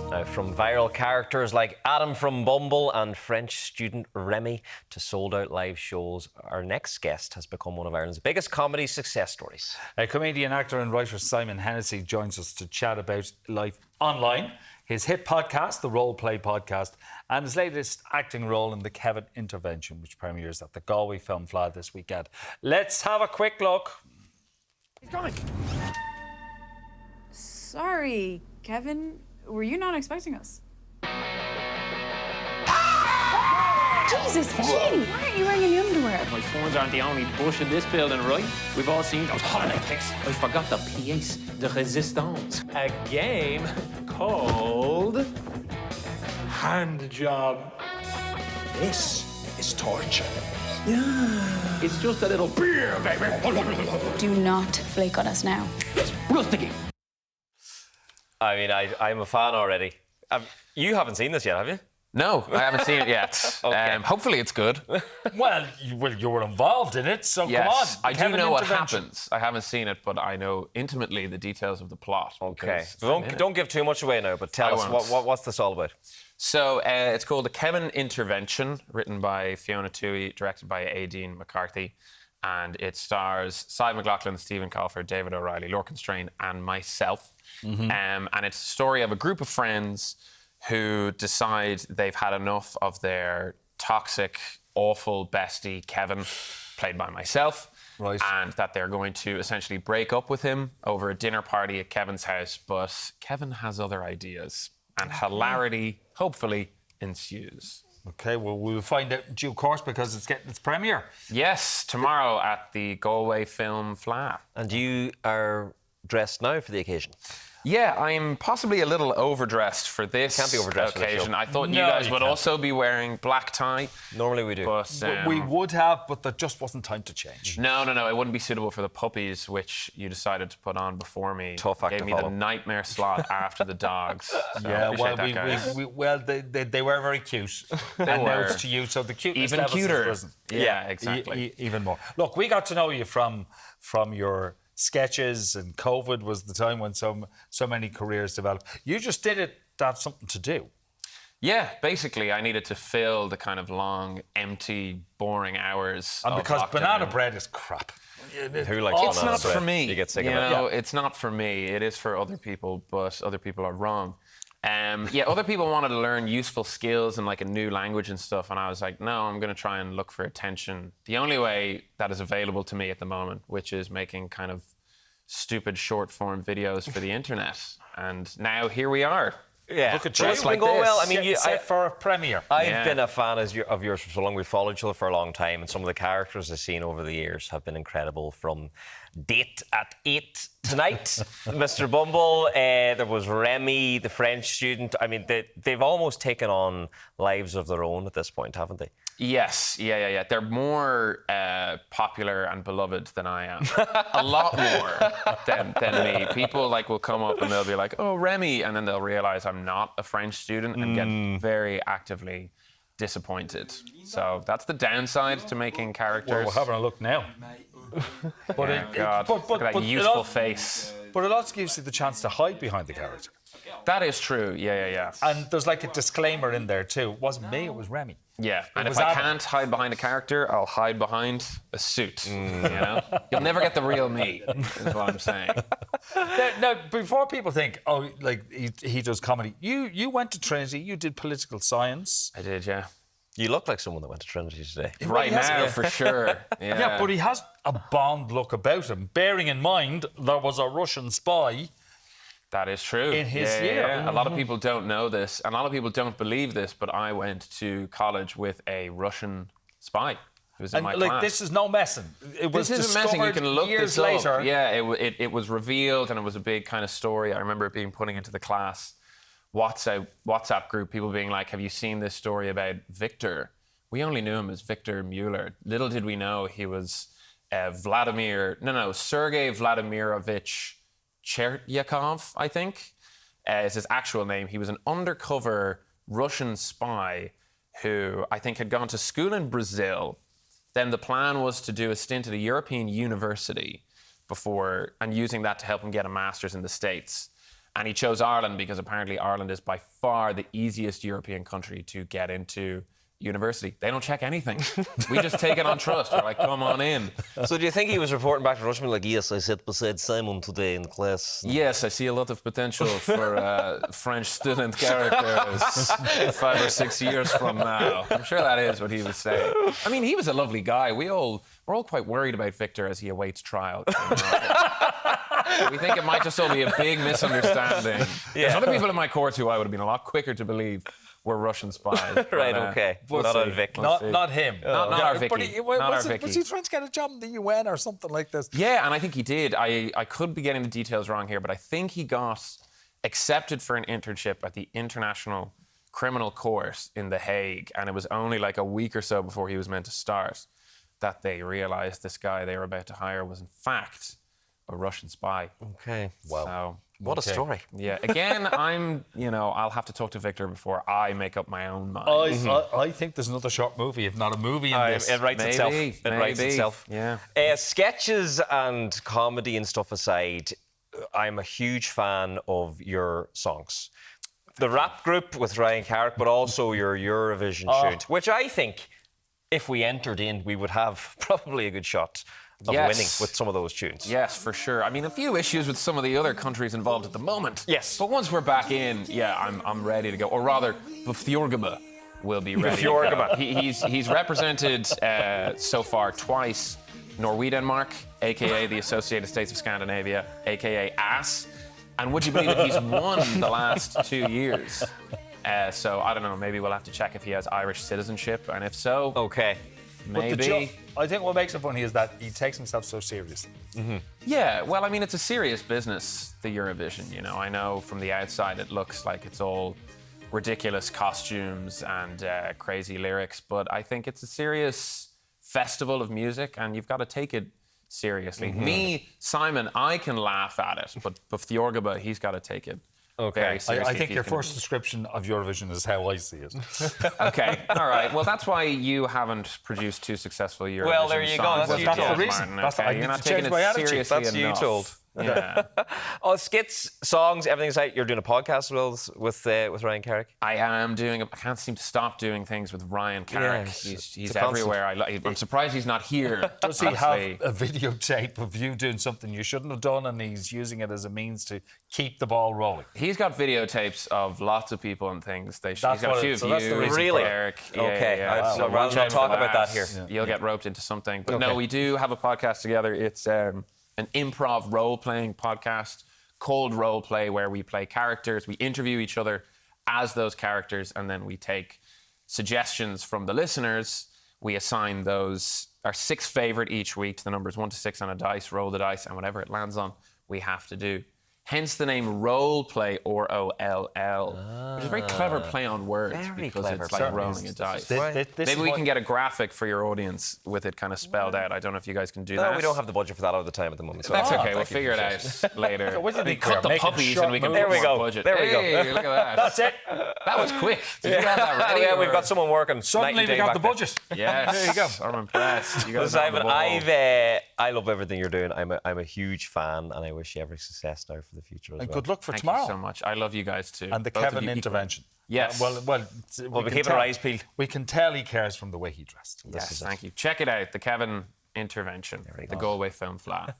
Now, from viral characters like Adam from Bumble and French student Remy to sold-out live shows, our next guest has become one of Ireland's biggest comedy success stories. Comedian, actor and writer Simon Hennessy joins us to chat about life online, his hit podcast, the Rollplay Podcast, and his latest acting role in the Kevin Intervention, which premieres at the Galway Film Fleadh this weekend. Let's have a quick look. He's coming. Sorry, Kevin. Were you not expecting us? Jesus, Gene! Why aren't you wearing any underwear? My phones aren't the only bush in this building, right? We've all seen those holiday pics. I forgot the pièce de résistance. A game called Hand Job. This is torture. Yeah. It's just a little beer, baby. Do not flake on us now. Real sticky. I mean, I'm a fan already. You haven't seen this yet, have you? No, I haven't seen it yet. Okay. Hopefully it's good. Well, you were involved in it, so Yes, come on. I do Kevin know what Intervention. happens. I haven't seen it, but I know intimately the details of the plot. Okay. because Don't give too much away now, but tell I us, won't. what's this all about? So it's called The Kevin Intervention, written by Fiona Toohey, directed by Aideen McCarthy. And it stars Cy McLaughlin, Stephen Colfer, David O'Reilly, Lorcan Strain, and myself. And it's the story of a group of friends who decide they've had enough of their toxic, awful bestie, Kevin, played by myself. Right. And that they're going to essentially break up with him over a dinner party at Kevin's house. But Kevin has other ideas, and hilarity, hopefully, ensues. Okay, well, we'll find out in due course because it's getting its premiere. Yes, tomorrow at the Galway Film Fleadh. And you are dressed now for the occasion. Yeah, I'm possibly a little overdressed for this Can't be overdressed for this occasion. show. I thought you No, guys you would can't. also be wearing black tie, Normally we do. but We would have, but there just wasn't time to change. no, it wouldn't be suitable for the puppies, which you decided to put on before me. Tough act Gave to me follow. the nightmare slot after the dogs. So Yeah, appreciate well, that, guys. they were very cute. And now were. it's to you, so the cuteness Even levels has cuter. risen. Yeah, exactly. Even more. Look, we got to know you from your sketches, and COVID was the time when so many careers developed. You just did it to have something to do. Yeah, basically, I needed to fill the kind of long, empty, boring hours. And of because lockdown. banana bread is crap. Who likes It's banana not bread? for me. You get sick you of it. know, it's not for me. It is for other people, but other people are wrong. Other people wanted to learn useful skills and like a new language and stuff, and I was like, no, I'm going to try and look for attention the only way that is available to me at the moment, which is making kind of stupid short-form videos for the internet. And now here we are. Yeah. Look at So you. it's It's been like going this. well. I mean, Set for a premiere. I've Yeah. been a fan of yours for so long. We've followed each other for a long time, and some of the characters I've seen over the years have been incredible. From Date at 8 Tonight, Mr. Bumble, there was Remy, the French student. I mean, they've almost taken on lives of their own at this point, haven't they? Yes, yeah. They're more popular and beloved than I am. A lot more than me. People like will come up and they'll be like, "Oh, Remy," and then they'll realise I'm not a French student and get very actively disappointed. So that's the downside to making characters. Well, we're having a look now. But Oh, God, look at that youthful face. But it also gives you the chance to hide behind the character. That is true. Yeah. And there's like a disclaimer in there too. It wasn't me, it was Remy. Yeah, and was if I Adam. can't hide behind a character, I'll hide behind a suit. You know, you'll never get the real me. Is what I'm saying. Now, before people think, oh, like he does comedy, you went to Trinity, you did political science. I did, yeah. You look like someone that went to Trinity today. Right has- now, for sure. Yeah, but he has a Bond look about him, bearing in mind there was a Russian spy. That is true. In his year. Yeah. A lot of people don't know this, and a lot of people don't believe this, but I went to college with a Russian spy who was in And my like class. this is no messing. It was This isn't messing. You can look years this later. up. Yeah, it was revealed, and it was a big kind of story. I remember it being putting into the class WhatsApp group, people being like, "Have you seen this story about Victor?" We only knew him as Victor Mueller. Little did we know he was Sergei Vladimirovich Chertyakov, I think, is his actual name. He was an undercover Russian spy who I think had gone to school in Brazil. Then the plan was to do a stint at a European university and using that to help him get a master's in the States. And he chose Ireland because apparently Ireland is by far the easiest European country to get into university. They don't check anything. We just take it on trust. We're like, come on in. So do you think he was reporting back to Rushman like, yes, I sat beside Simon today in class? Yes, I see a lot of potential for French student characters 5 or 6 years from now. I'm sure that is what he was saying. I mean, he was a lovely guy. We're all quite worried about Victor as he awaits trial. We think it might just all be a big misunderstanding. There's other people in my court who I would have been a lot quicker to believe were Russian spies. Right, okay. Not on Vic. Not him. Not our Vicky. Was he trying to get a job in the UN or something like this? Yeah, and I think he did. I could be getting the details wrong here, but I think he got accepted for an internship at the International Criminal Court in The Hague, and it was only like a week or so before he was meant to start that they realised this guy they were about to hire was in fact a Russian spy. Okay. Wow. So, what a story. Yeah. Again, I'll have to talk to Victor before I make up my own mind. I think there's another short movie, if not a movie in this. It writes itself. It writes itself. Yeah. Sketches and comedy and stuff aside, I'm a huge fan of your songs. The rap group with Ryan Carrick, but also your Eurovision tune, which I think, if we entered in, we would have probably a good shot of winning with some of those tunes. Yes, for sure. I mean, a few issues with some of the other countries involved at the moment. Yes. But once we're back in, I'm ready to go. Or rather, Bufthjorgaba will be ready to go. He's represented so far twice Norway-Denmark, a.k.a. the Associated States of Scandinavia, a.k.a. ASS. And would you believe that he's won the last 2 years? So, I don't know, maybe we'll have to check if he has Irish citizenship. And if so, okay. Maybe. I think what makes it funny is that he takes himself so seriously. Mm-hmm. Yeah, well, I mean, it's a serious business, the Eurovision, you know. I know from the outside it looks like it's all ridiculous costumes and crazy lyrics, but I think it's a serious festival of music and you've got to take it seriously. Mm-hmm. Me, Simon, I can laugh at it, but Bufthjorgaba, he's got to take it. Okay. I think your first description of Eurovision is how I see it. Okay, all right. Well, that's why you haven't produced 2 successful Eurovision Well, there you go. songs. That's the told, reason. Martin, okay? You're not taking it seriously That's enough. you told. Yeah. Skits, songs, everything's out. You're doing a podcast as well with Ryan Carrick. I am doing. I can't seem to stop doing things with Ryan Carrick. Yes, He's everywhere. I'm surprised he's not here. Does he have a videotape of you doing something you shouldn't have done, and he's using it as a means to keep the ball rolling? He's got videotapes of lots of people and things. He's got a few of so you. that's the reason. Really? Eric. Okay. Yeah. So rather than talk about that here. You'll get roped into something. But Okay. no, we do have a podcast together. It's an improv role-playing podcast called Rollplay, where we play characters. We interview each other as those characters, and then we take suggestions from the listeners. We assign those, our 6 favorite each week, to the numbers 1 to 6 on a dice, roll the dice, and whatever it lands on, we have to do. Hence the name Rollplay, or O-L-L, which is a very clever play on words. Very because clever. it's like Certainly rolling a dice. This Maybe we can get a graphic for your audience with it kind of spelled out. I don't know if you guys can do that. No, we don't have the budget for that all the time at the moment. So That's okay. thank We'll you. figure it out later. what do you We think cut we the are, making puppies short and we can There put we more go. budget. There we go. Hey, look at that. That's it. That was quick. Did you have that ready? We've got someone working. Suddenly night and we day got the back there. budget. Yes. There you go. I'm impressed. You guys are on the Simon, ball. I love everything you're doing. I'm a huge fan, and I wish you every success now for the future as And well. good luck for Thank tomorrow. you so much. I love you guys too. And the Both of Kevin you intervention. Yes. Well, We'll be can keeping tell- our eyes peeled. We can tell he cares from the way he dressed. Yes, thank you. Check it out. The Kevin intervention. The Galway Film Fleadh.